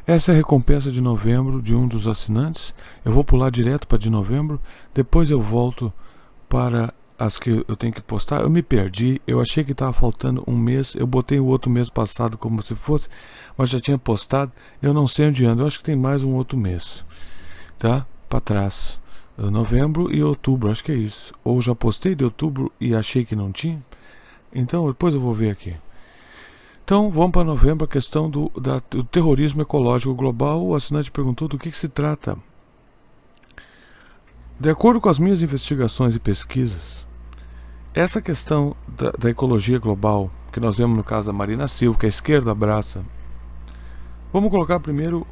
Essa é a recompensa de novembro de um dos assinantes. Eu vou pular direto para de novembro. Depois eu volto para as que eu tenho que postar. Eu me perdi. Eu achei que estava faltando um mês. Eu botei o outro mês passado como se fosse, mas já tinha postado. Eu não sei onde anda. Eu acho que tem mais um outro mês, tá? Para trás. Novembro e outubro, acho que é isso. Ou já postei de outubro e achei que não tinha. Então depois eu vou ver aqui. Então vamos para novembro, a questão do terrorismo ecológico global. O assinante perguntou do que se trata. De acordo com as minhas investigações e pesquisas, essa questão da ecologia global, que nós vemos no caso da Marina Silva, que a esquerda abraça. Vamos colocar primeiro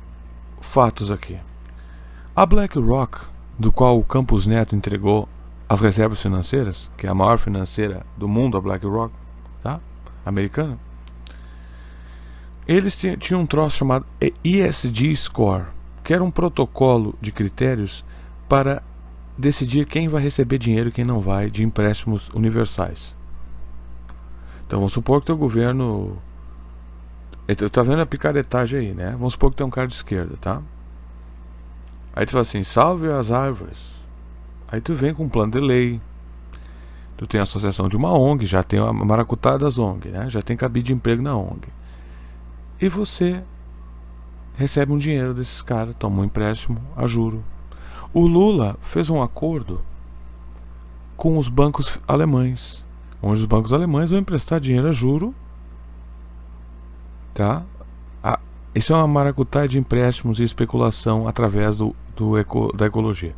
fatos aqui. A BlackRock, do qual o Campos Neto entregou as reservas financeiras, que é a maior financeira do mundo, a BlackRock, tá? Americana, eles tinham um troço chamado ESG Score, que era um protocolo de critérios para decidir quem vai receber dinheiro e quem não vai, de empréstimos universais. Então vamos supor que o teu governo... Tá vendo a picaretagem aí, né? Vamos supor que tem um cara de esquerda, tá? Aí tu fala assim, salve as árvores. Aí tu vem com um plano de lei. Tu tem a associação de uma ONG, já tem a maracutaia das ONG, né? Já tem cabide de emprego na ONG. E você recebe um dinheiro desses caras, toma um empréstimo a juro. O Lula fez um acordo com os bancos alemães, onde os bancos alemães vão emprestar dinheiro a juro, tá? Isso é uma maracutaia de empréstimos e especulação através da ecologia.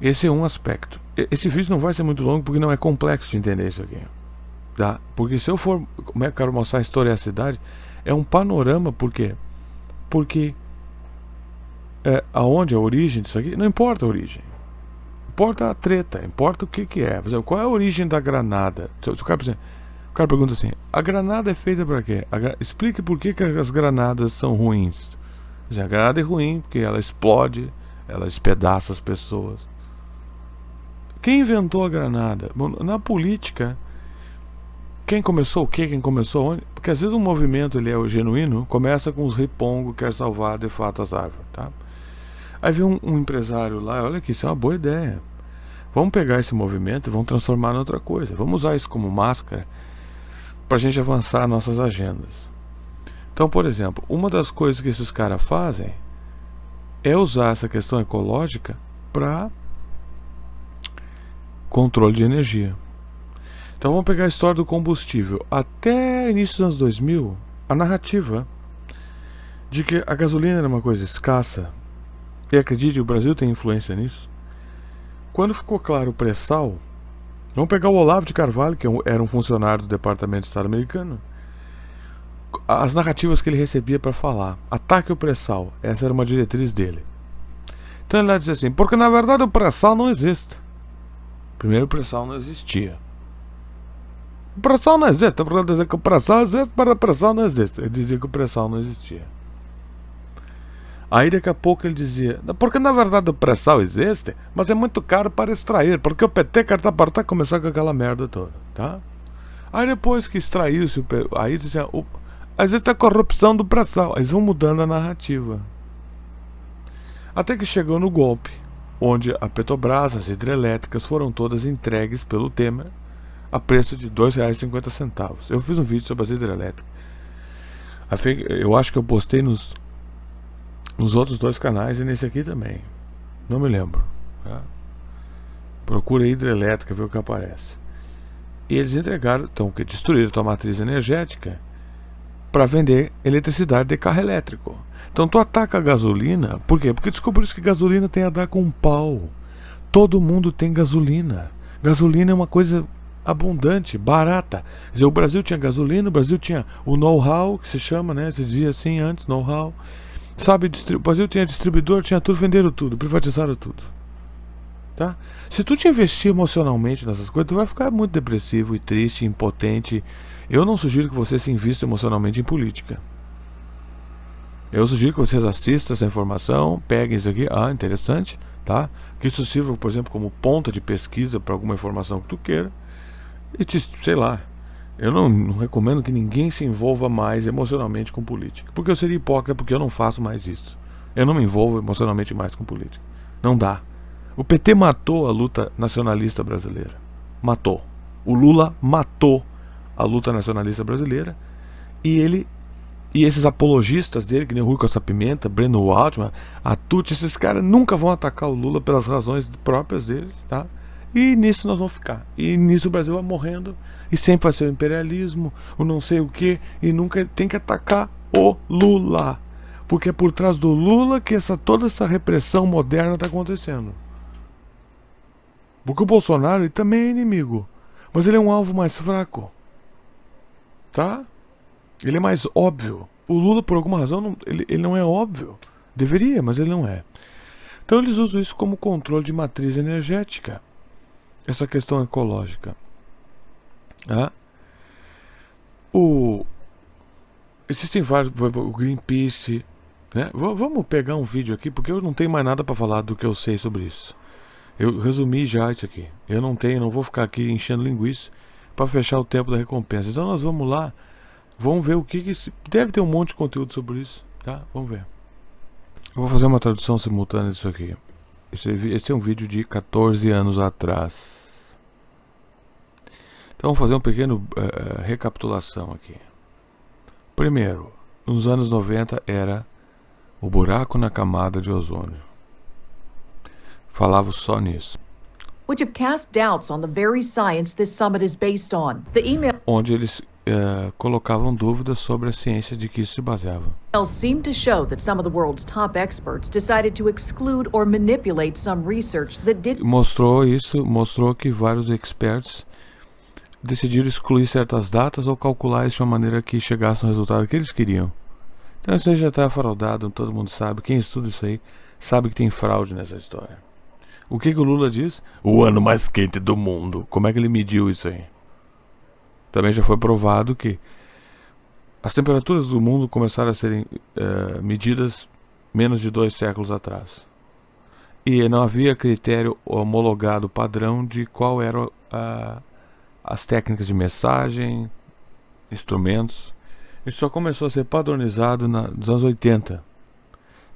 Esse é um aspecto. Esse vídeo não vai ser muito longo porque não é complexo de entender isso aqui, tá? Porque se eu for, como é que eu quero mostrar a historicidade, é um panorama. Por quê? Porque aonde a origem disso aqui, não importa a origem, importa a treta, importa o que é. Por exemplo, qual é a origem da granada? O cara pergunta assim, a granada é feita para quê? Explique por que as granadas são ruins. A granada é ruim porque ela explode, ela espedaça as pessoas. Quem inventou a granada? Bom, na política, quem começou o quê? Quem começou onde? Porque às vezes um movimento, ele é genuíno, começa com os ripongo, quer salvar de fato as árvores, tá? Aí vem um empresário lá, olha aqui, isso é uma boa ideia. Vamos pegar esse movimento e vamos transformar em outra coisa. Vamos usar isso como máscara para a gente avançar nossas agendas. Então, por exemplo, uma das coisas que esses caras fazem é usar essa questão ecológica para controle de energia. Então vamos pegar a história do combustível. Até início dos anos 2000, a narrativa de que a gasolina era uma coisa escassa, e acredite, o Brasil tem influência nisso. Quando ficou claro o pré-sal, vamos pegar o Olavo de Carvalho, que era um funcionário do Departamento de Estado americano, as narrativas que ele recebia para falar, ataque o pré-sal, essa era uma diretriz dele. Então ele lá dizia assim, porque na verdade o pré-sal não existe. Primeiro, o pré-sal não existia. O pré-sal não existe, para dizer que o pré-sal existe, para o pré-sal não existe. Ele dizia que o pré-sal não existia. Aí daqui a pouco ele dizia, porque na verdade o pré-sal existe, mas é muito caro para extrair, porque o PT quer começar com aquela merda toda, tá? Aí depois que extraiu-se, aí dizia, existe a corrupção do pré-sal. Eles vão mudando a narrativa. Até que chegou no golpe, onde a Petrobras, as hidrelétricas foram todas entregues pelo Temer a preço de R$ 2,50. Eu fiz um vídeo sobre as hidrelétricas. Eu acho que eu postei nos outros dois canais e nesse aqui também. Não me lembro. Tá? Procura aí hidrelétrica, ver o que aparece. E eles entregaram, então, que destruíram a matriz energética para vender eletricidade de carro elétrico. Então tu ataca a gasolina, por quê? Porque descobriu que gasolina tem a dar com um pau. Todo mundo tem gasolina. Gasolina é uma coisa abundante, barata. Quer dizer, o Brasil tinha gasolina, o Brasil tinha o know-how, que se chama, né? Se dizia assim antes, know-how. Sabe, o Brasil tinha distribuidor, tinha tudo, venderam tudo, privatizaram tudo. Tá? Se tu te investir emocionalmente nessas coisas, tu vai ficar muito depressivo e triste, impotente. Eu não sugiro que você se invista emocionalmente em política. Eu sugiro que vocês assistam essa informação, peguem isso aqui, interessante, tá? Que isso sirva, por exemplo, como ponta de pesquisa para alguma informação que tu queira e sei lá, Eu não recomendo que ninguém se envolva mais emocionalmente com política. Porque eu seria hipócrita, porque eu não faço mais isso. Eu não me envolvo emocionalmente mais com política. Não dá. O PT matou a luta nacionalista brasileira. Matou. O Lula matou a luta nacionalista brasileira. E esses apologistas dele, que nem o Rui Costa Pimenta, Breno Altman, a Tucci, esses caras nunca vão atacar o Lula pelas razões próprias deles, tá? E nisso nós vamos ficar. E nisso o Brasil vai morrendo. E sempre vai ser o imperialismo, o não sei o que. E nunca tem que atacar o Lula. Porque é por trás do Lula que toda essa repressão moderna está acontecendo. Porque o Bolsonaro ele também é inimigo. Mas ele é um alvo mais fraco. Tá? Ele é mais óbvio. O Lula, por alguma razão, ele não é óbvio. Deveria, mas ele não é. Então eles usam isso como controle de matriz energética. Essa questão ecológica. Tá? Existem vários, o Greenpeace, né? Vamos pegar um vídeo aqui, porque eu não tenho mais nada para falar do que eu sei sobre isso. Eu resumi já isso aqui. Eu não vou ficar aqui enchendo linguiça para fechar o tempo da recompensa. Então nós vamos lá, vamos ver o que deve ter um monte de conteúdo sobre isso, tá? Vamos ver. Eu vou fazer uma tradução simultânea disso aqui. Esse é um vídeo de 14 anos atrás. Então vamos fazer uma pequena recapitulação aqui. Primeiro, nos anos 90 era o buraco na camada de ozônio. Falava só nisso. Which have cast doubts on the very science this summit is based on. The emails Onde eles colocavam dúvidas sobre a ciência de que isso se baseava. seem to show that some of the world's top experts decided to exclude or manipulate some research that did Mostrou que vários experts decidiram excluir certas datas ou calcular isso de uma maneira que chegasse no resultado que eles queriam. Então isso aí já está fraudado, todo mundo sabe. Quem estuda isso aí sabe que tem fraude nessa história. O que o Lula diz? O ano mais quente do mundo. Como é que ele mediu isso aí? Também já foi provado que as temperaturas do mundo começaram a serem medidas menos de 2 séculos atrás. E não havia critério homologado padrão de qual eram as técnicas de mensagem, instrumentos. Isso só começou a ser padronizado nos anos 80.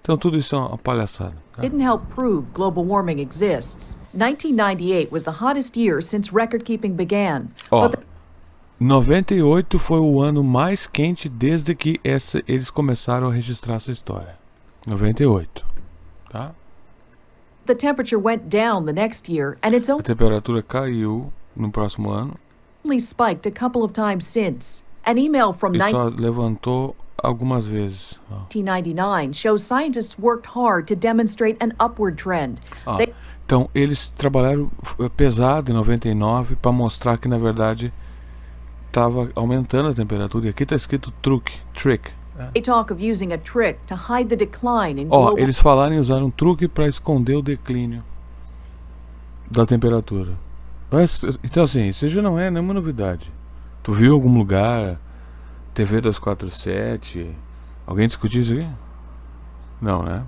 Então tudo isso é uma palhaçada. Tá? didn't help prove global warming exists. 1998 was the hottest year since record keeping began. Ó, But 98 foi o ano mais quente desde que eles começaram a registrar essa história. 98, tá? the temperature went down the next year, and it's A temperatura caiu no próximo ano only spiked a couple of times since. An email from e só levantou algumas vezes. Ó. 1999 shows scientists worked hard to demonstrate an upward trend. Ah, They então eles trabalharam pesado em 99 para mostrar que na verdade estava aumentando a temperatura. E aqui está escrito trick. talk of using a trick to hide the decline in Ó, global eles falaram em usar um truque para esconder o declínio da temperatura. Mas, então assim, isso já não é nenhuma novidade. Tu viu em algum lugar, TV 247, alguém discutiu isso aqui? Não, né?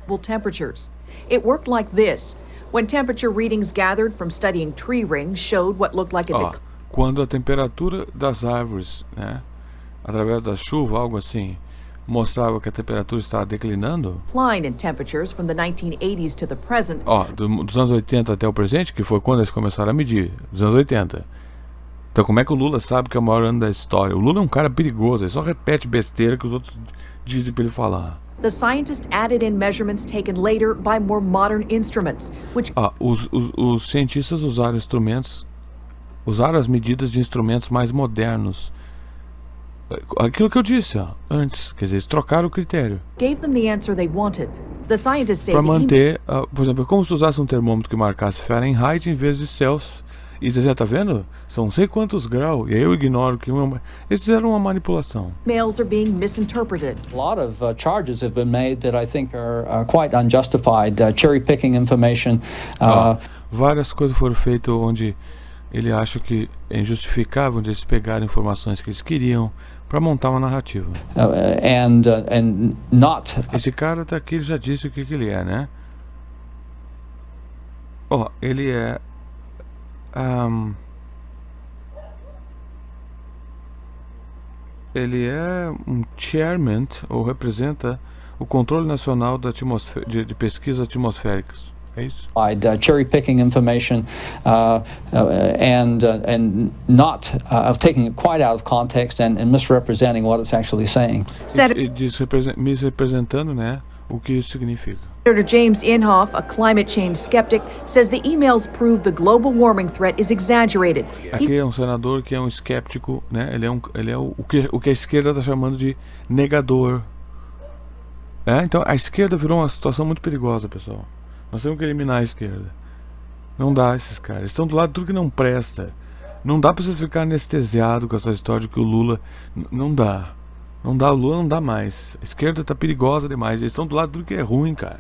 global temperatures. It worked like this. When temperature readings gathered from studying tree rings showed what looked like a Ó, quando a temperatura das árvores, né, através da chuva, algo assim, mostrava que a temperatura estava declinando, decline in temperatures from the 1980s to the present, ó, dos anos 80 até o presente, que foi quando eles começaram a medir, dos anos 80. Então como é que o Lula sabe que é o maior ano da história? O Lula é um cara perigoso, ele só repete besteira que os outros dizem para ele falar. the scientists added in measurements taken later by more modern instruments, which Os cientistas usaram as medidas de instrumentos mais modernos. Aquilo que eu disse antes, quer dizer, eles trocaram o critério gave them the answer they wanted. The scientists say para that he manter, por exemplo, é como se usasse um termômetro que marcasse Fahrenheit em vez de Celsius. E dizer, tá vendo? São não sei quantos graus. E aí eu ignoro que eles fizeram uma manipulação. emails are being misinterpreted. A lot of charges have been made that I think are quite unjustified. Cherry picking information. Várias coisas foram feitas onde ele acha que é injustificável, onde eles pegaram informações que eles queriam para montar uma narrativa. And not Esse cara tá aqui, ele já disse o que ele é, né? Ó, ele é ele é um chairman, ou representa o controle nacional da de pesquisas atmosféricas. É isso? Cherry picking information and not of taking it quite out of context and misrepresenting what it's actually saying. E diz misrepresentando, né, o que isso significa. Senator James Inhofe, a climate change skeptic, says the emails prove the global warming threat is exaggerated. Aqui é um senador que é um escéptico, né? Ele é o que a esquerda está chamando de negador. Então a esquerda virou uma situação muito perigosa, pessoal. Nós temos que eliminar a esquerda. Não dá esses caras. Eles estão do lado de tudo que não presta. Não dá pra vocês ficar anestesiado com essa história de que o Lula... Não dá. Não dá, o Lula não dá mais. A esquerda tá perigosa demais. Eles estão do lado de tudo que é ruim, cara.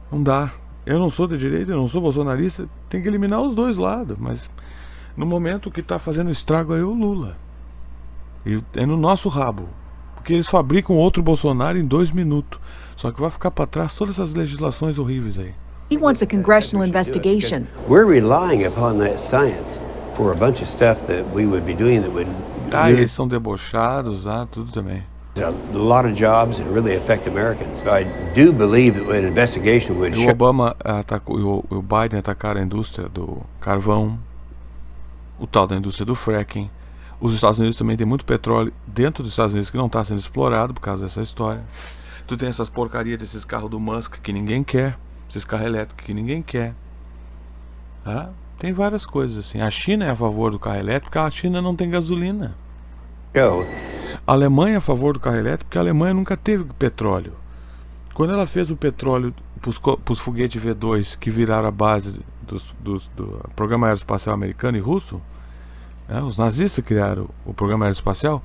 Não dá. Eu não sou de direita, eu não sou bolsonarista. Tem que eliminar os dois lados. Mas no momento o que tá fazendo estrago aí é o Lula. E é no nosso rabo. Porque eles fabricam outro Bolsonaro em 2 minutos. Só que vai ficar para trás todas essas legislações horríveis aí. He wants a congressional investigation. We're relying upon that science for a bunch of stuff that we would be doing that would eles são debochados, tudo também. a lot of jobs and really affect Americans. I do believe that an investigation would O Obama atacou, o Biden atacaram a indústria do carvão, o tal da indústria do fracking. Os Estados Unidos também tem muito petróleo dentro dos Estados Unidos que não está sendo explorado por causa dessa história. Tu tem essas porcarias desses carros do Musk que ninguém quer, esses carros elétricos que ninguém quer. Tem várias coisas assim. A China é a favor do carro elétrico porque a China não tem gasolina. A Alemanha é a favor do carro elétrico porque a Alemanha nunca teve petróleo. Quando ela fez o petróleo para os foguetes V2 que viraram a base do programa aeroespacial americano e russo, os nazistas criaram o programa aeroespacial.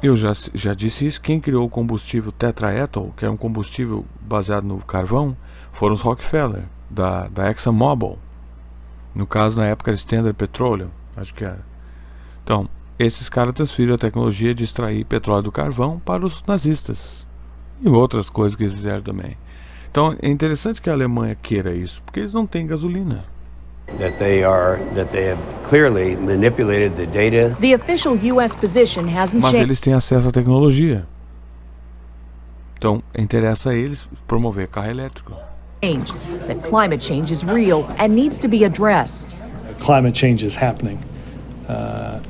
Eu já disse isso. Quem criou o combustível tetraethyl, que era um combustível baseado no carvão, foram os Rockefeller, da ExxonMobil. No caso, na época, era Standard Petroleum, acho que era. Então, esses caras transferiram a tecnologia de extrair petróleo do carvão para os nazistas. E outras coisas que eles fizeram também. Então, é interessante que a Alemanha queira isso, porque eles não têm gasolina. that they have clearly manipulated the data. The official U.S. position hasn't Mas changed. eles têm acesso à tecnologia. Então, interessa a eles promover carro elétrico. That climate change is real and needs to be addressed. Climate change is happening.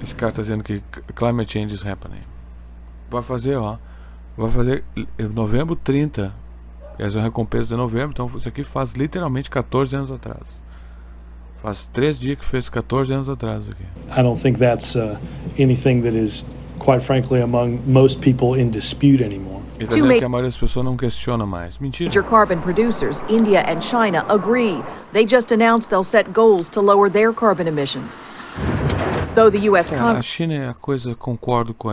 Esse cara está dizendo que climate change is happening. Vai fazer novembro 30. Essa é a recompensa de novembro. Então, isso aqui faz literalmente 14 anos atrás. Faz 3 dias que fez 14 anos atrás aqui. I don't think that's anything that is, quite frankly, among most people in dispute anymore. Ele está dizendo que a maioria das pessoas não questiona mais. Mentira. Major carbon producers, India and China, agree. They just announced they'll set goals to lower their carbon emissions. Though the U.S. A Congress China é a coisa, concordo com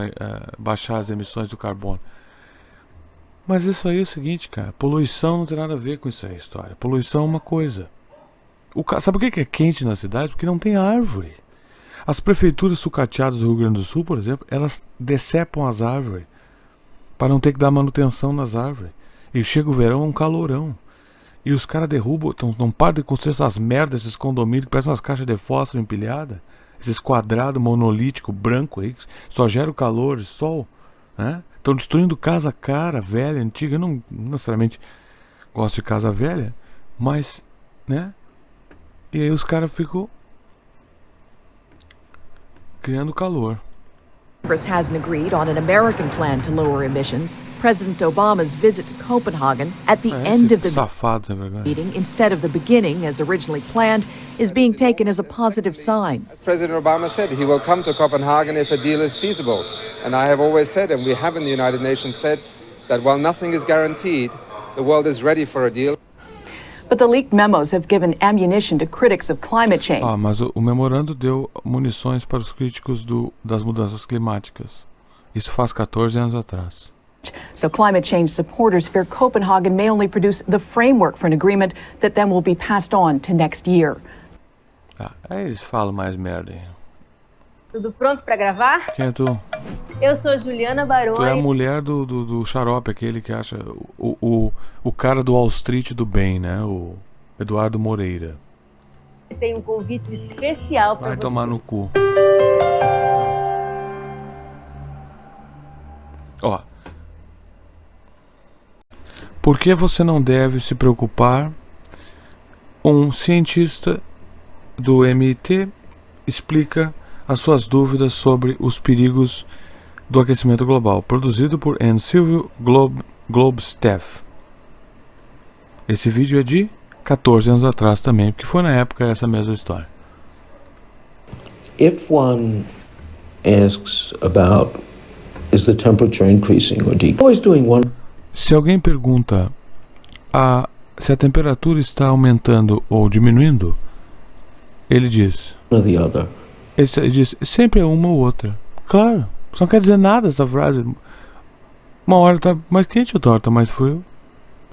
baixar as emissões do carbono. Mas isso aí é o seguinte, cara. Poluição não tem nada a ver com isso aí, história. Poluição é uma coisa. Sabe por que é quente na cidade? Porque não tem árvore. As prefeituras sucateadas do Rio Grande do Sul, por exemplo, elas decepam as árvores para não ter que dar manutenção nas árvores. E chega o verão, é um calorão. E os caras derrubam, não param de construir essas merdas, esses condomínios que parecem umas caixas de fósforo empilhadas. Esses quadrados monolíticos, branco aí, só gera o calor e sol. Estão destruindo casa cara, velha, antiga. Eu não necessariamente gosto de casa velha, mas, E aí os caras ficam criando calor. hasn't agreed on an American plan to lower emissions. President Obama's visit to Copenhagen at the end of the Safados, é verdade. meeting instead of the beginning as originally planned is being taken as a positive sign. President Obama said he will come to Copenhagen if a deal is feasible. And I have always said, and we have in the United Nations said, that while nothing is guaranteed, the world is ready for a deal. But the leaked memos have given ammunition to critics of climate change. Mas o memorando deu munições para os críticos das mudanças climáticas. Isso faz 14 anos atrás. So climate change supporters fear Copenhagen may only produce the framework for an agreement that then will be passed on to next year. Aí eles falam mais merda aí. Tudo pronto pra gravar? Quem é tu? Eu sou Juliana Baroni. Tu é a mulher do xarope, aquele que acha o cara do Wall Street do bem, né? O Eduardo Moreira. Tem um convite especial pra Vai você. tomar no cu. Ó. Por que você não deve se preocupar? Um cientista do MIT explica as suas dúvidas sobre os perigos do aquecimento global, produzido por Anne Silvio Globstaff. Esse vídeo é de 14 anos atrás também, porque foi na época essa mesma história. If one asks about is the temperature increasing or decreasing, always doing one. Se alguém pergunta se a temperatura está aumentando ou diminuindo, ele diz, Or the other. ele diz sempre é uma ou outra. Claro, só não quer dizer nada essa frase. Uma hora tá mais quente, outra hora tá mais frio.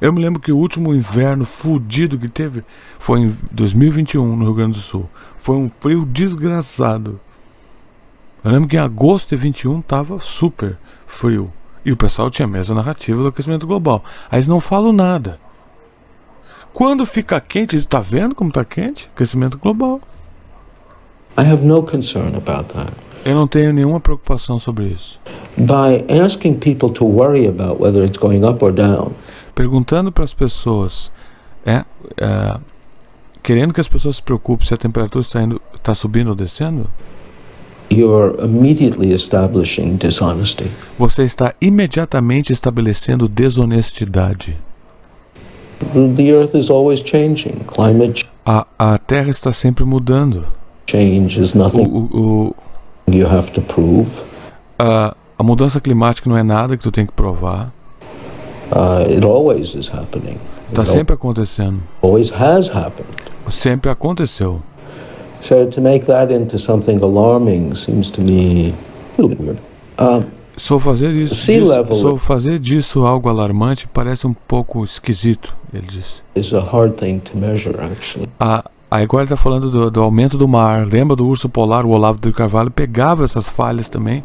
Eu me lembro que o último inverno fudido que teve foi em 2021 no Rio Grande do Sul. Foi um frio desgraçado. Eu lembro que em agosto de 21 tava super frio. E o pessoal tinha a mesma narrativa do aquecimento global. Aí eles não falam nada. Quando fica quente, eles estão vendo como está quente? Aquecimento global. I have no concern about that. Eu não tenho nenhuma preocupação sobre isso. By asking people to worry about whether it's going up or down, Perguntando para as pessoas, querendo que as pessoas se preocupem se a temperatura está subindo ou descendo, you're immediately establishing dishonesty. você está imediatamente estabelecendo desonestidade. The earth is always changing. Climate A Terra está sempre mudando. change is nothing you have to prove. A mudança climática não é nada que tu tem que provar. It always is happening. Está sempre acontecendo. Always has happened. Sempre aconteceu. So to make that into something alarming seems to me a little bit weird. Fazer disso algo alarmante parece um pouco esquisito, ele disse. It's a hard thing to measure, actually. Agora ele está falando do aumento do mar. Lembra do urso polar? O Olavo de Carvalho pegava essas falhas também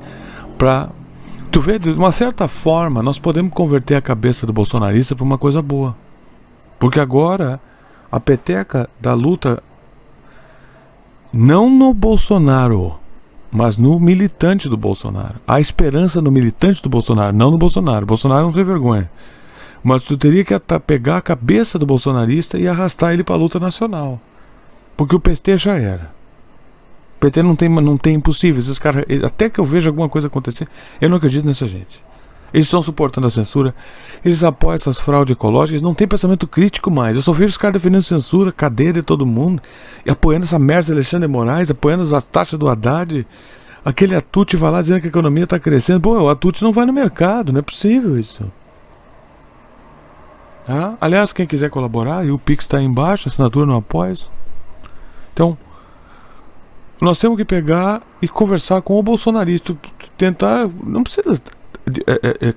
para... Tu vê, de uma certa forma, nós podemos converter a cabeça do bolsonarista para uma coisa boa. Porque agora a peteca da luta, não no Bolsonaro, mas no militante do Bolsonaro. Há esperança no militante do Bolsonaro, não no Bolsonaro. Bolsonaro não tem vergonha. Mas tu teria que pegar a cabeça do bolsonarista e arrastar ele para a luta nacional. Porque o PT já era. O PT não tem impossível. Esses caras, até que eu veja alguma coisa acontecer, eu não acredito nessa gente. Eles estão suportando a censura, eles apoiam essas fraudes ecológicas, não tem pensamento crítico mais. Eu só vejo os caras defendendo censura, cadeia de todo mundo, e apoiando essa merda de Alexandre de Moraes, apoiando as taxas do Haddad. Aquele Atuti vai lá dizendo que a economia está crescendo. Pô, o Atuti não vai no mercado, não é possível isso. Aliás, quem quiser colaborar, e o Pix está aí embaixo, assinatura no apoio. Então, nós temos que pegar e conversar com o bolsonarista, tentar, não precisa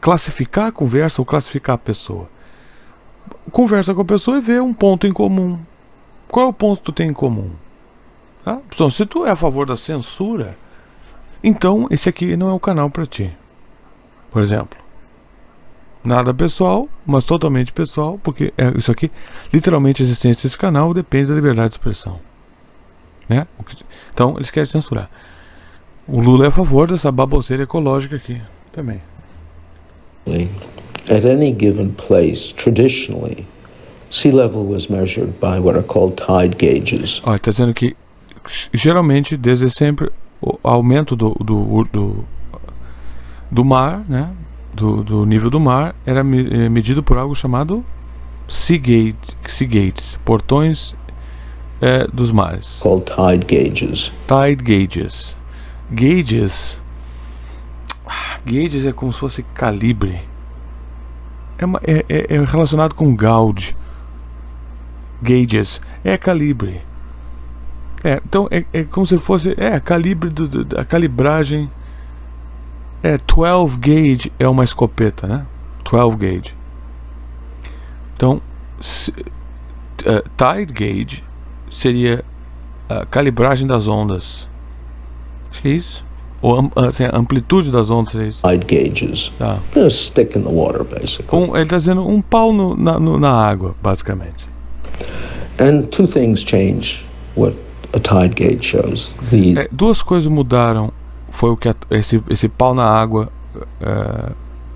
classificar a conversa ou classificar a pessoa. Conversa com a pessoa e vê um ponto em comum. Qual é o ponto que tu tem em comum? Então, se tu é a favor da censura, então esse aqui não é o canal para ti. Por exemplo, nada pessoal, mas totalmente pessoal, porque isso aqui, literalmente a existência desse canal depende da liberdade de expressão. Né? Então eles querem censurar. O Lula é a favor dessa baboseira ecológica aqui também. At any given place, traditionally, sea level was measured by what are called tide gauges. Está dizendo que geralmente, desde sempre, o aumento do mar, né? Do nível do mar era medido por algo chamado sea gates, portões dos mares. Called tide gauges. Tide gauges. Gauges é como se fosse calibre. É relacionado com gauge. Gauges é calibre. Então é como se fosse a calibre a calibragem. 12 gauge é uma escopeta, né? 12 gauge. Então tide gauge seria a calibragem das ondas. Acho que é isso. Ou assim, a amplitude das ondas é isso. Tide gauges. Tá. A stick in the water, basically. Ele está dizendo um pau na água, basicamente. And two things change what a tide gauge shows. Duas coisas mudaram. Foi o que esse pau na água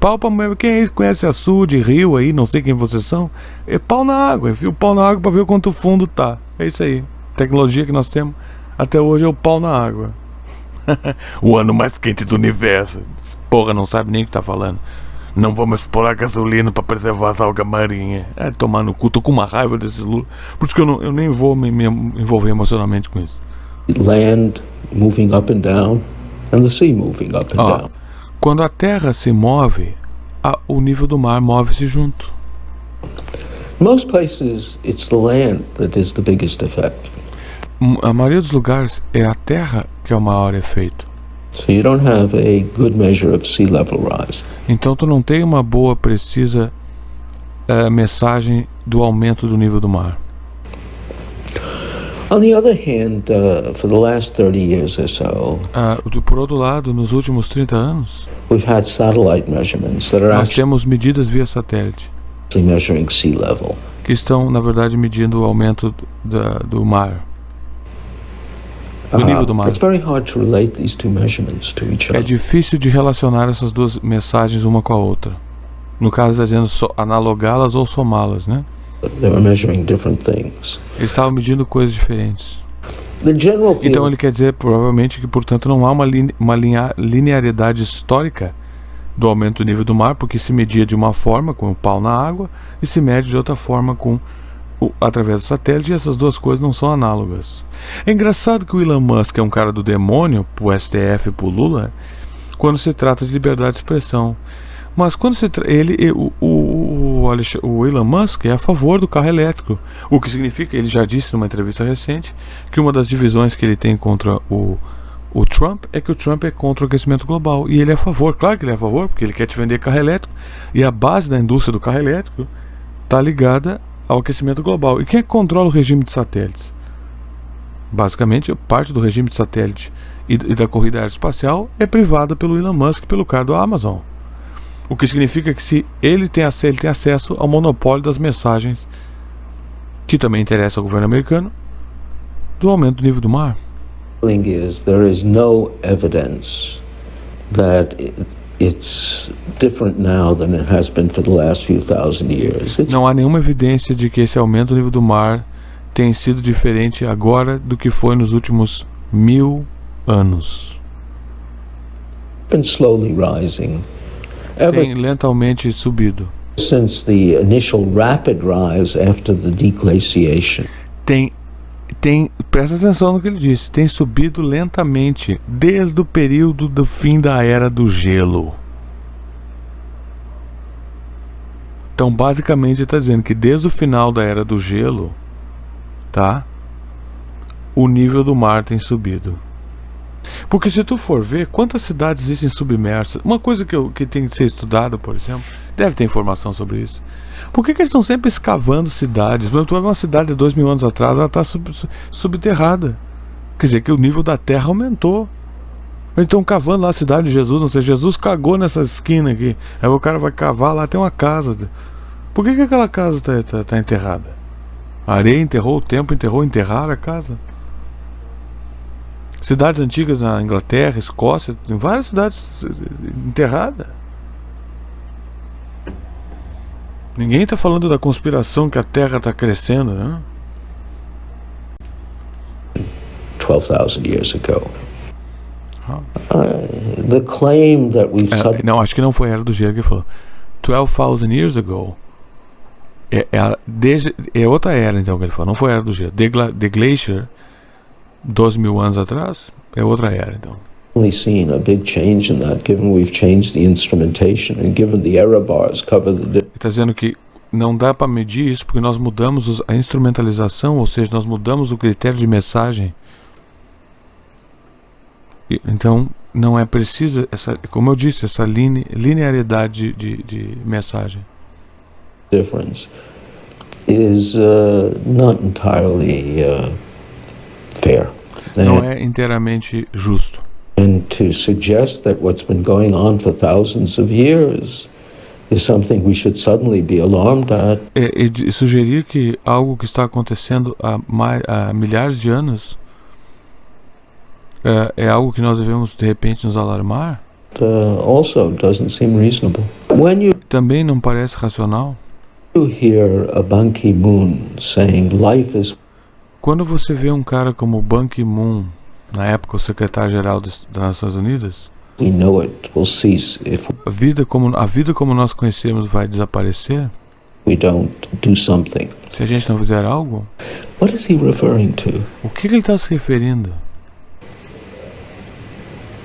Pau pra moer. Quem aí conhece açude, rio aí, não sei quem vocês são. É pau na água. Enfia o pau na água pra ver o quanto fundo tá. É isso aí. Tecnologia que nós temos até hoje é o pau na água. O ano mais quente do universo. Porra, não sabe nem o que tá falando. Não vamos explorar gasolina pra preservar as algas marinhas. É tomar no cu. Tô com uma raiva desses Lula. Por isso que eu nem vou me envolver emocionalmente com isso. Land moving up and down, and the sea moving up and down. Quando a terra se move, o nível do mar move-se junto. Most places, it's the land that is the biggest effect. A maioria dos lugares é a terra que é o maior efeito. So you don't have a good measure of sea level rise. Então tu não tem uma boa, precisa mensagem do aumento do nível do mar. On the other hand, for the last 30 years or so, por outro lado, nos últimos 30 anos, we've had satellite measurements that are nós actually temos medidas via satélite measuring sea level. que estão, na verdade, medindo o aumento do mar. Do nível do mar. It's very hard to relate these two measurements to each É other. difícil de relacionar essas duas mensagens uma com a outra. No caso, está dizendo analogá-las ou somá-las, né? They were measuring different things. Eles estavam medindo coisas diferentes. The general Então field ele quer dizer, provavelmente, que, portanto, não há uma linearidade histórica do aumento do nível do mar, porque se media de uma forma, com o pau na água, e se mede de outra forma, através do satélite, e essas duas coisas não são análogas. É engraçado que o Elon Musk é um cara do demônio, pro STF e pro Lula, quando se trata de liberdade de expressão. Mas quando o Elon Musk é a favor do carro elétrico, o que significa, ele já disse numa entrevista recente, que uma das divisões que ele tem contra o Trump é que o Trump é contra o aquecimento global, e ele é a favor, claro que ele é a favor, porque ele quer te vender carro elétrico, e a base da indústria do carro elétrico está ligada ao aquecimento global. E quem é que controla o regime de satélites? Basicamente, parte do regime de satélite e da corrida aeroespacial é privada pelo Elon Musk, pelo cara do Amazon. O que significa que se ele tem acesso ao monopólio das mensagens, que também interessa ao governo americano, do aumento do nível do mar. is there is no evidence that it's different now than it has been for the last few thousand years. Não há nenhuma evidência de que esse aumento do nível do mar tem sido diferente agora do que foi nos últimos 1000 anos. Been slowly rising. Tem lentamente subido. Since the initial rapid rise after the deglaciation. Presta atenção no que ele disse, tem subido lentamente desde o período do fim da era do gelo. Então, basicamente, ele está dizendo que desde o final da era do gelo, tá? O nível do mar tem subido. Porque se tu for ver quantas cidades existem submersas, uma coisa que tem que ser estudada, por exemplo, deve ter informação sobre isso. Por que eles estão sempre escavando cidades? Tu vai ver uma cidade de 2000 anos atrás, ela está subterrada. Quer dizer que o nível da terra aumentou. Eles estão cavando lá a cidade de Jesus, não sei, Jesus cagou nessa esquina aqui. Aí o cara vai cavar lá, tem uma casa. Por que aquela casa está enterrada? A areia enterrou o tempo, enterraram a casa. Cidades antigas na Inglaterra, Escócia, tem várias cidades enterradas. Ninguém está falando da conspiração que a Terra está crescendo, né? 12,000 years ago. The claim that we've não, acho que não foi a era do gelo que ele falou. 12,000 years ago. É outra era, então, que ele falou. Não foi a era do gelo. The Glacier, 12.000 anos atrás, é outra era, então. Only seen a big change in that, given we've changed the instrumentation and given the error bars cover the. Está dizendo que não dá para medir isso porque nós mudamos a instrumentalização, ou seja, nós mudamos o critério de mensagem. Então não é preciso como eu disse, essa linearidade de mensagem. Difference is not entirely fair. Não é inteiramente justo. And to suggest that what's been going on for thousands of years is something we should suddenly be alarmed at. E sugerir que algo que está acontecendo há milhares de anos é algo que nós devemos de repente nos alarmar. Also doesn't seem reasonable. When you Também não parece racional. hear a Ban Ki-moon saying life is Quando você vê um cara como Ban Ki-moon, na época o secretário-geral das Nações Unidas, we know it will cease if a vida como nós conhecemos vai desaparecer we don't do something. se a gente não fizer algo. What is he referring to? O que ele está se referindo?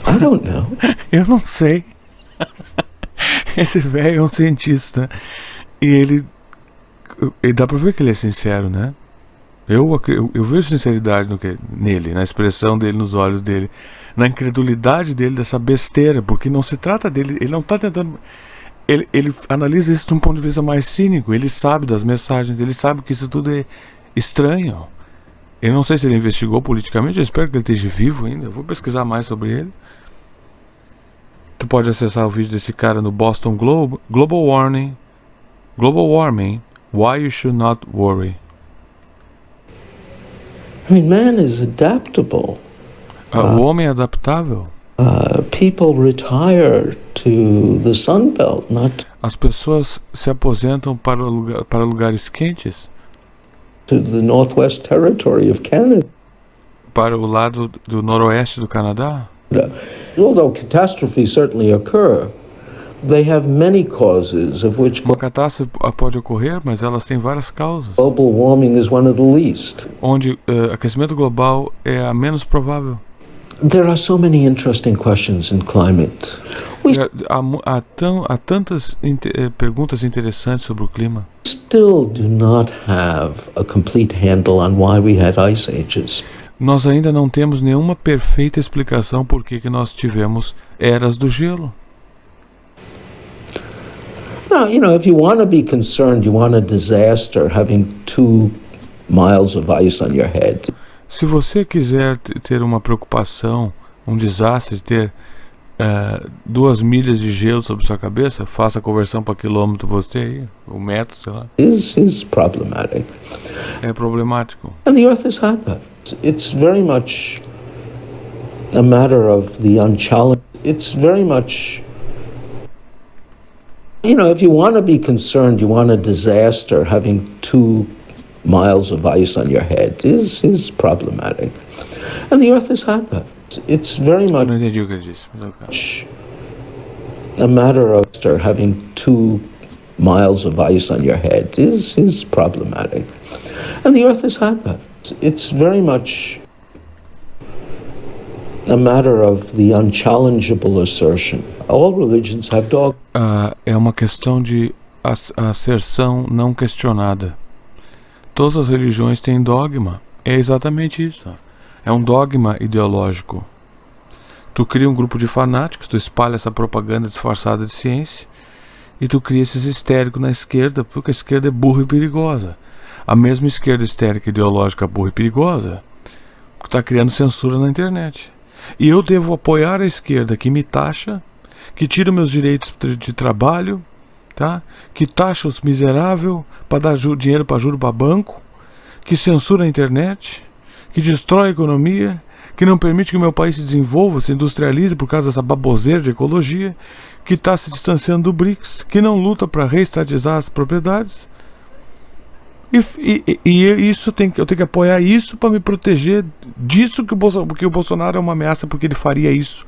I don't know. Eu não sei. Esse velho é um cientista e ele dá pra ver que ele é sincero, né? Eu vejo sinceridade nele, na expressão dele, nos olhos dele, na incredulidade dele dessa besteira, porque não se trata dele, ele não está tentando. Ele analisa isso de um ponto de vista mais cínico, ele sabe das mensagens, ele sabe que isso tudo é estranho. Eu não sei se ele investigou politicamente, eu espero que ele esteja vivo ainda, eu vou pesquisar mais sobre ele. Tu pode acessar o vídeo desse cara no Boston Globe. Global Warming, Why You Should Not Worry. I mean, man is adaptable. O homem é adaptável. People retire to the Sun Belt, not As pessoas se aposentam para lugares quentes, to the Northwest Territory of Canada. para o lado do noroeste do Canadá. Although catastrophes certainly occur, they have many causes, of which Uma catástrofe pode ocorrer, mas elas têm várias causas, global warming is one of the least. onde aquecimento global é a menos provável. There are so many interesting questions in climate. Há tantas perguntas interessantes sobre o clima. Still do not have a complete handle on why we had ice ages. Nós ainda não temos nenhuma perfeita explicação por que nós tivemos eras do gelo. Now, if you want to be concerned, you want a disaster having 2 miles of ice on your head. Se você quiser ter uma preocupação, um desastre, ter 2 milhas de gelo sobre sua cabeça, faça a conversão para quilômetro você aí, o metro, sei lá. Is problematic. É problemático. And the Earth has had that. It's very much a matter of the unchallenged. It's very much, if you want to be concerned, you want a disaster having 2 miles of ice on your head is problematic. And the Earth has had that. It's very much Não entendi o que ele disse, mas ok. a matter of having 2 miles of ice on your head is problematic. And the Earth has had that. It's very much a matter of the unchallengeable assertion. All religions have dogma. É uma questão de asserção não questionada. Todas as religiões têm dogma. É exatamente isso. É um dogma ideológico. Tu cria um grupo de fanáticos, tu espalha essa propaganda disfarçada de ciência e tu cria esses histéricos na esquerda, porque a esquerda é burra e perigosa. A mesma esquerda histérica ideológica burra e perigosa que está criando censura na internet. E eu devo apoiar a esquerda que me taxa, que tira meus direitos de trabalho, tá? Que taxa os miseráveis para dar dinheiro para juro para banco, que censura a internet, que destrói a economia, que não permite que o meu país se desenvolva, se industrialize por causa dessa baboseira de ecologia, que está se distanciando do BRICS, que não luta para reestatizar as propriedades. Isso eu tenho que apoiar isso para me proteger disso porque o Bolsonaro é uma ameaça, porque ele faria isso.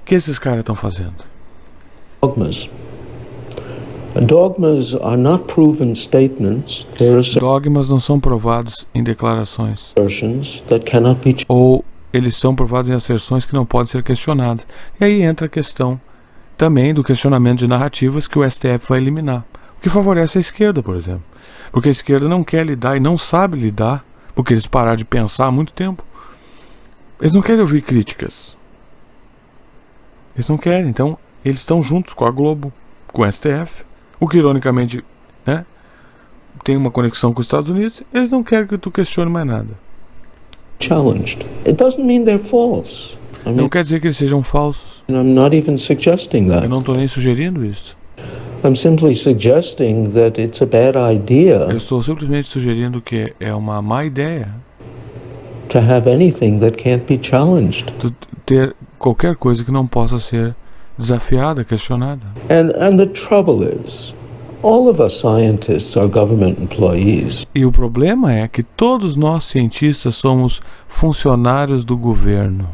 O que esses caras estão fazendo? Dogmas. Dogmas are not proven statements. Dogmas não são provados em declarações. Assertions that cannot be Ou eles são provados em asserções que não podem ser questionadas. E aí entra a questão também do questionamento de narrativas que o STF vai eliminar. O que favorece a esquerda, por exemplo. Porque a esquerda não quer lidar e não sabe lidar, porque eles pararam de pensar há muito tempo. Eles não querem ouvir críticas. Eles não querem, então eles estão juntos com a Globo, com o STF, o que ironicamente, né, tem uma conexão com os Estados Unidos. Eles não querem que tu questione mais nada. challenged. It doesn't mean they're false. Não quer dizer que eles sejam falsos. I'm not even suggesting that. Eu não estou nem sugerindo isso. I'm simply suggesting that it's a bad idea Eu estou simplesmente sugerindo que é uma má ideia to have anything that can't be challenged. tu ter qualquer coisa que não possa ser desafiada, questionada. And the trouble is, all of us scientists are government employees. E o problema é que todos nós cientistas somos funcionários do governo.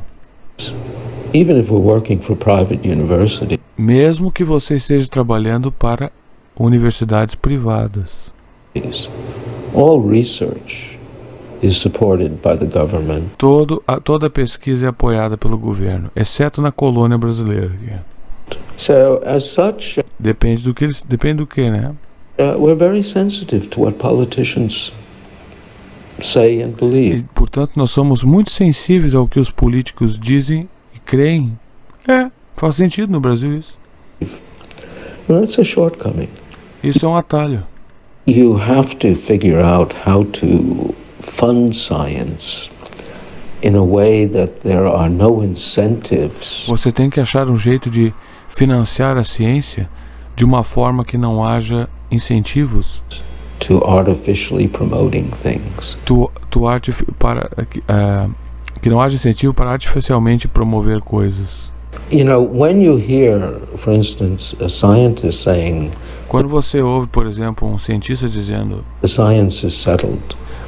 Even if we're working for private universities, Mesmo que você esteja trabalhando para universidades privadas. all research is supported by the government. Toda pesquisa é apoiada pelo governo, exceto na colônia brasileira. So, as such, Depende do que, né? we're very sensitive to what politicians say and E, believe. portanto, nós somos muito sensíveis ao que os políticos dizem e creem. Faz sentido no Brasil isso. Well, that's a shortcoming. Isso é um atalho. You have to figure out how to fund science in a way that there are no incentives Você tem que achar um jeito de financiar a ciência de uma forma que não haja incentivos to artificially promoting things. que não haja incentivo para artificialmente promover coisas. You know, when you hear, for instance, a scientist saying Quando você ouve, por exemplo, um cientista dizendo the science is settled,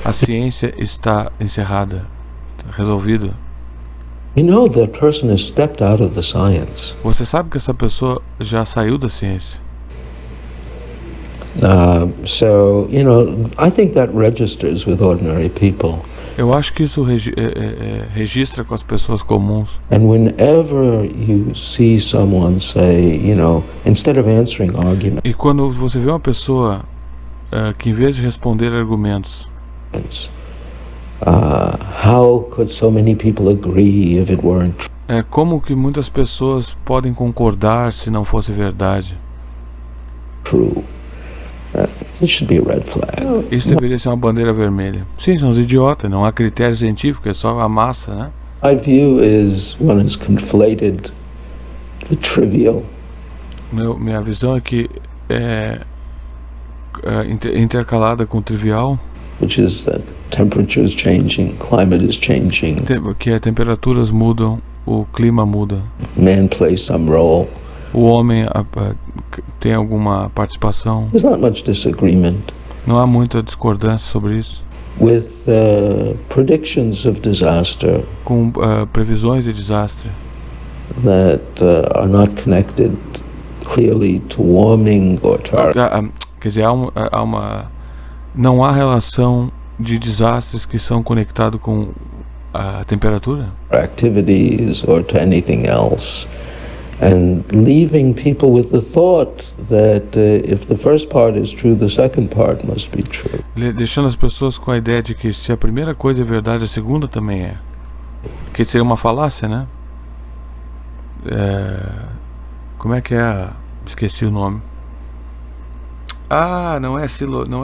a ciência está encerrada, resolvida, you know that person has stepped out of the science. você sabe que essa pessoa já saiu da ciência. So, you know, I think that registers with ordinary people. Eu acho que isso registra com as pessoas comuns. And whenever you see someone say, you know, instead of answering arguments, E quando você vê uma pessoa que, em vez de responder argumentos, how could so many people agree if it weren't true? como que muitas pessoas podem concordar se não fosse verdade? This should be a red flag. Isso deveria ser uma bandeira vermelha. Sim, são os idiotas, não há critério científico, é só a massa, né? My view is one has conflated the trivial Minha visão é que intercalada com o trivial, which is that temperature is changing, climate is changing, que temperaturas mudam, o clima muda, man plays some role. o homem tem alguma participação. There's not much disagreement Não há muita discordância sobre isso. with predictions of disaster Com previsões de desastre that are not connected clearly to warming or to our quer dizer, não há relação de desastres que são conectados com a temperatura, activities or to anything else. And leaving people with the thought that if the first part is true, the second part must be true. deixando as pessoas com a ideia de que se a primeira coisa é verdade, a segunda também é. Que seria uma falácia, né? Como é que é? Esqueci o nome. Não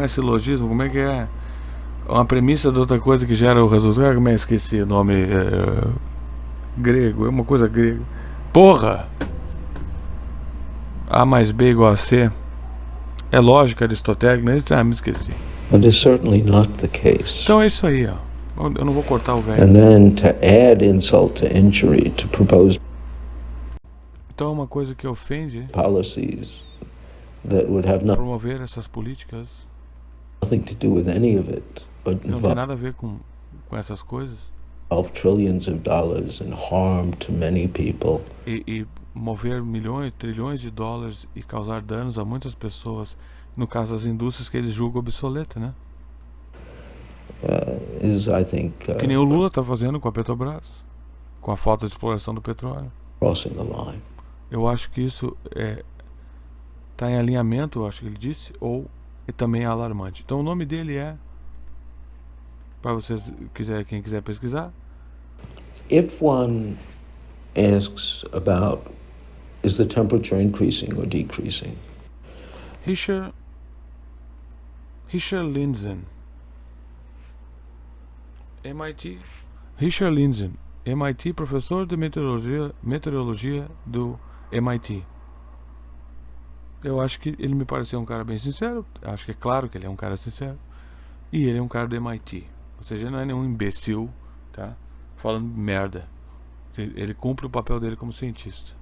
é silogismo, como é que é? Uma premissa de outra coisa que gera o resultado. Como é que esqueci o nome? Grego, é uma coisa grega. Porra! A mais B igual a C. É lógica aristotélica, né? Me esqueci. That is certainly not the case. Então é isso aí, ó. Eu não vou cortar o velho. And then to add insult to injury, to propose Então uma coisa que ofende, policies that would have promover essas políticas, nothing to do with any of it, but não tem nada a ver com essas coisas. involve trillions of dollars and harm to many people. E mover milhões, trilhões de dólares e causar danos a muitas pessoas, no caso das indústrias que eles julgam obsoleta, né? Is, I think, Que nem o Lula está fazendo com a Petrobras, com a falta de exploração do petróleo. crossing the line. Eu acho que isso está em alinhamento, eu acho que ele disse, ou também é alarmante. Então o nome dele é, para vocês quem quiser pesquisar, If one asks about is the temperature increasing or decreasing, Richard Lindzen, MIT. Richard Lindzen, MIT, professor de meteorologia do MIT. Eu acho que ele me pareceu um cara bem sincero. Acho que é claro que ele é um cara sincero. E ele é um cara do MIT. Ou seja, ele não é nenhum imbecil, tá? Falando merda. Ele cumpre o papel dele como cientista.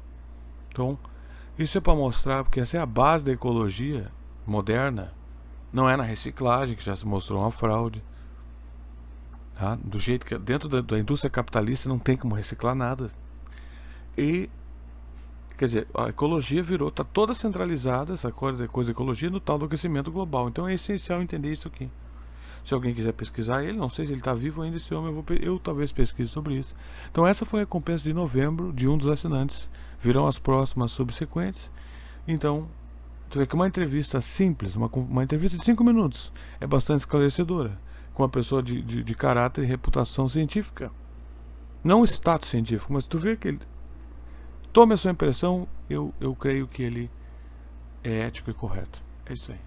Então, isso é para mostrar, porque essa é a base da ecologia moderna. Não é na reciclagem, que já se mostrou uma fraude. Tá? Do jeito que dentro da indústria capitalista não tem como reciclar nada. E, quer dizer, a ecologia está toda centralizada, essa coisa da ecologia, no tal do aquecimento global. Então é essencial entender isso aqui. Se alguém quiser pesquisar ele, não sei se ele está vivo ainda, esse homem, eu talvez pesquise sobre isso. Então essa foi a recompensa de novembro de um dos assinantes. Virão as próximas subsequentes. Então, você vê que uma entrevista simples, uma entrevista de 5 minutos, é bastante esclarecedora, com uma pessoa de caráter e reputação científica. Não status científico, mas tu vê que ele... Tome a sua impressão, eu creio que ele é ético e correto. É isso aí.